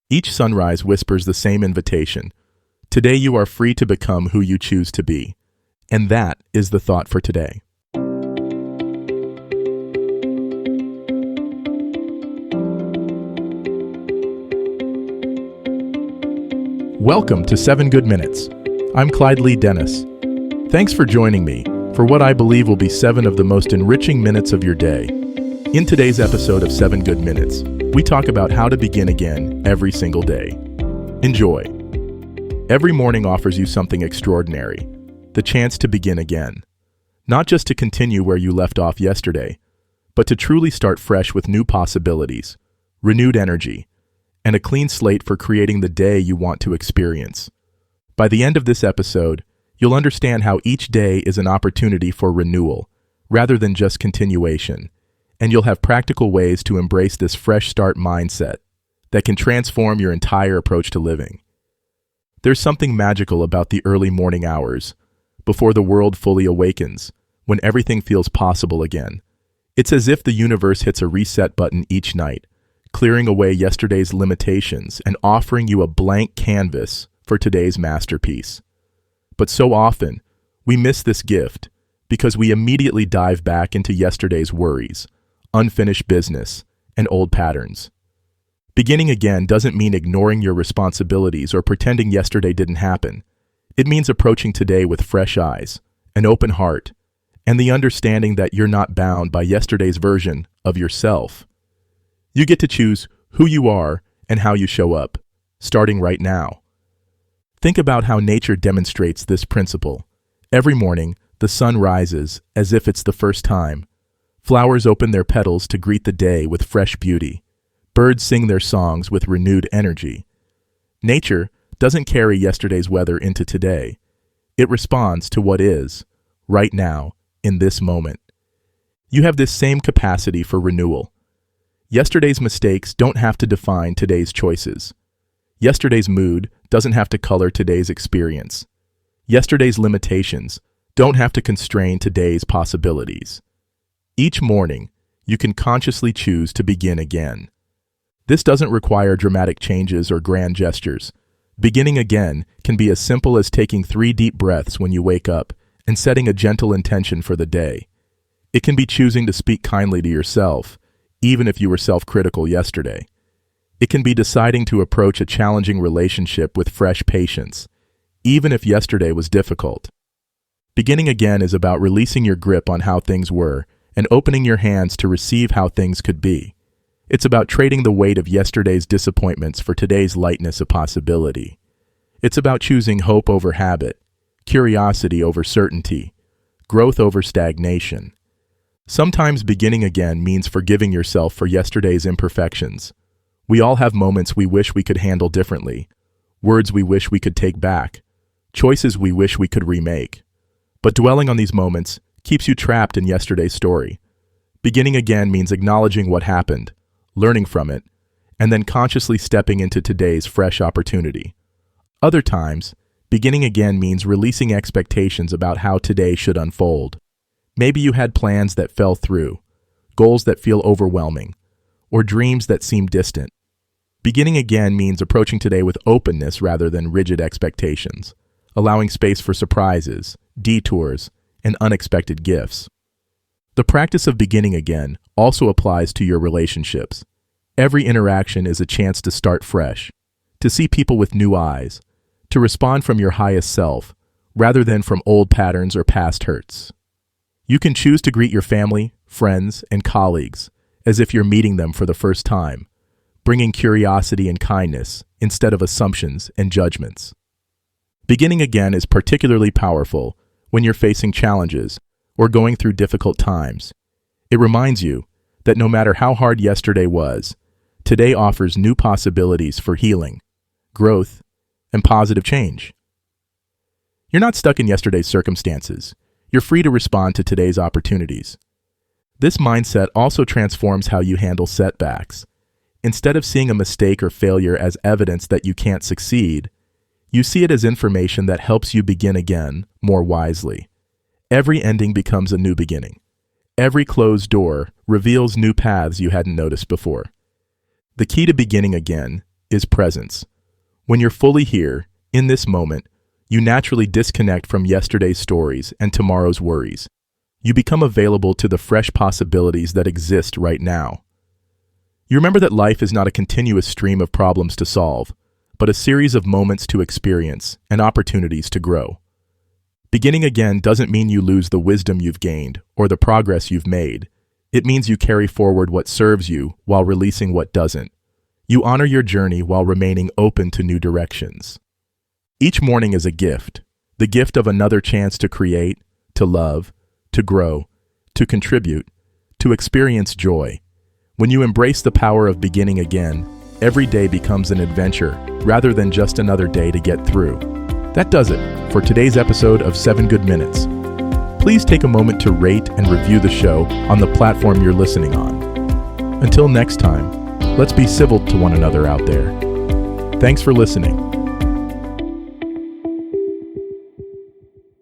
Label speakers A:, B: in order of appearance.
A: Each sunrise whispers the same invitation. Today you are free to become who you choose to be. And that is the thought for today. Welcome to 7 Good Minutes. I'm Clyde Lee Dennis. Thanks for joining me for what I believe will be 7 of the most enriching minutes of your day. In today's episode of 7 Good Minutes, we talk about how to begin again every single day. Enjoy. Every morning offers you something extraordinary, the chance to begin again. Not just to continue where you left off yesterday, but to truly start fresh with new possibilities, renewed energy, and a clean slate for creating the day you want to experience. By the end of this episode, you'll understand how each day is an opportunity for renewal, rather than just continuation, and you'll have practical ways to embrace this fresh start mindset that can transform your entire approach to living. There's something magical about the early morning hours, before the world fully awakens, when everything feels possible again. It's as if the universe hits a reset button each night, clearing away yesterday's limitations and offering you a blank canvas for today's masterpiece. But so often, we miss this gift because we immediately dive back into yesterday's worries, unfinished business, and old patterns. Beginning again doesn't mean ignoring your responsibilities or pretending yesterday didn't happen. It means approaching today with fresh eyes, an open heart, and the understanding that you're not bound by yesterday's version of yourself. You get to choose who you are and how you show up, starting right now. Think about how nature demonstrates this principle. Every morning, the sun rises as if it's the first time. Flowers open their petals to greet the day with fresh beauty. Birds sing their songs with renewed energy. Nature doesn't carry yesterday's weather into today. It responds to what is, right now, in this moment. You have this same capacity for renewal. Yesterday's mistakes don't have to define today's choices. Yesterday's mood doesn't have to color today's experience. Yesterday's limitations don't have to constrain today's possibilities. Each morning, you can consciously choose to begin again. This doesn't require dramatic changes or grand gestures. Beginning again can be as simple as taking 3 deep breaths when you wake up and setting a gentle intention for the day. It can be choosing to speak kindly to yourself, even if you were self-critical yesterday. It can be deciding to approach a challenging relationship with fresh patience, even if yesterday was difficult. Beginning again is about releasing your grip on how things were and opening your hands to receive how things could be. It's about trading the weight of yesterday's disappointments for today's lightness of possibility. It's about choosing hope over habit, curiosity over certainty, growth over stagnation. Sometimes beginning again means forgiving yourself for yesterday's imperfections. We all have moments we wish we could handle differently, words we wish we could take back, choices we wish we could remake. But dwelling on these moments keeps you trapped in yesterday's story. Beginning again means acknowledging what happened, learning from it, and then consciously stepping into today's fresh opportunity. Other times, beginning again means releasing expectations about how today should unfold. Maybe you had plans that fell through, goals that feel overwhelming, or dreams that seem distant. Beginning again means approaching today with openness rather than rigid expectations, allowing space for surprises, detours, and unexpected gifts. The practice of beginning again also applies to your relationships. Every interaction is a chance to start fresh, to see people with new eyes, to respond from your highest self, rather than from old patterns or past hurts. You can choose to greet your family, friends, and colleagues as if you're meeting them for the first time, bringing curiosity and kindness instead of assumptions and judgments. Beginning again is particularly powerful when you're facing challenges or going through difficult times. It reminds you that no matter how hard yesterday was, today offers new possibilities for healing, growth, and positive change. You're not stuck in yesterday's circumstances. You're free to respond to today's opportunities. This mindset also transforms how you handle setbacks. Instead of seeing a mistake or failure as evidence that you can't succeed, you see it as information that helps you begin again more wisely. Every ending becomes a new beginning. Every closed door reveals new paths you hadn't noticed before. The key to beginning again is presence. When you're fully here, in this moment, you naturally disconnect from yesterday's stories and tomorrow's worries. You become available to the fresh possibilities that exist right now. You remember that life is not a continuous stream of problems to solve, but a series of moments to experience and opportunities to grow. Beginning again doesn't mean you lose the wisdom you've gained or the progress you've made. It means you carry forward what serves you while releasing what doesn't. You honor your journey while remaining open to new directions. Each morning is a gift, the gift of another chance to create, to love, to grow, to contribute, to experience joy. When you embrace the power of beginning again, every day becomes an adventure rather than just another day to get through. That does it for today's episode of 7 Good Minutes. Please take a moment to rate and review the show on the platform you're listening on. Until next time, let's be civil to one another out there. Thanks for listening.